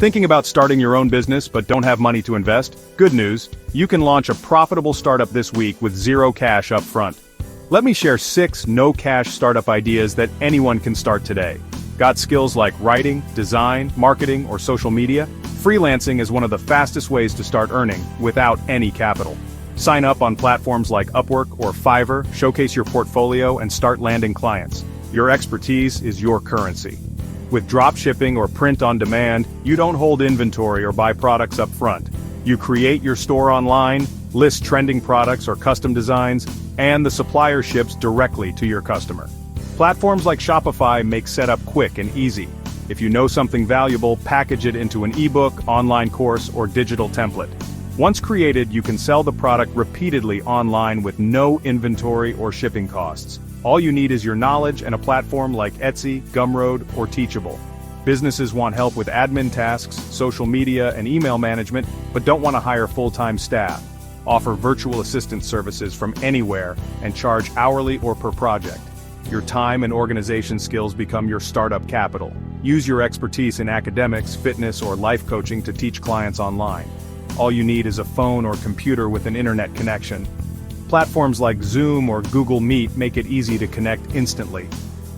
Thinking about starting your own business but don't have money to invest? Good news, you can launch a profitable startup this week with zero cash up front. Let me share 6 no-cash startup ideas that anyone can start today. Got skills like writing, design, marketing, or social media? Freelancing is one of the fastest ways to start earning without any capital. Sign up on platforms like Upwork or Fiverr, showcase your portfolio, and start landing clients. Your expertise is your currency. With dropshipping or print on demand, you don't hold inventory or buy products up front. You create your store online, list trending products or custom designs, and the supplier ships directly to your customer. Platforms like Shopify make setup quick and easy. If you know something valuable, package it into an ebook, online course, or digital template. Once created, you can sell the product repeatedly online with no inventory or shipping costs. All you need is your knowledge and a platform like Etsy, Gumroad, or Teachable. Businesses want help with admin tasks, social media, and email management, but don't want to hire full-time staff. Offer virtual assistant services from anywhere and charge hourly or per project. Your time and organization skills become your startup capital. Use your expertise in academics, fitness, or life coaching to teach clients online. All you need is a phone or computer with an internet connection. Platforms like Zoom or Google Meet make it easy to connect instantly.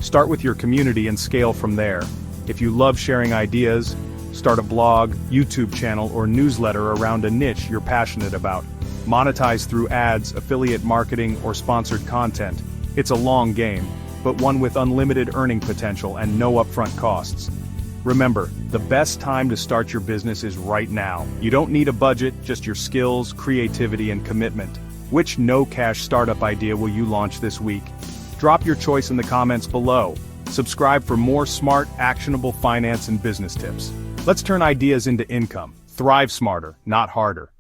Start with your community and scale from there. If you love sharing ideas, start a blog, YouTube channel, or newsletter around a niche you're passionate about. Monetize through ads, affiliate marketing, or sponsored content. It's a long game, but one with unlimited earning potential and no upfront costs. Remember, the best time to start your business is right now. You don't need a budget, just your skills, creativity, and commitment. Which no-cash startup idea will you launch this week? Drop your choice in the comments below. Subscribe for more smart, actionable finance and business tips. Let's turn ideas into income. Thrive smarter, not harder.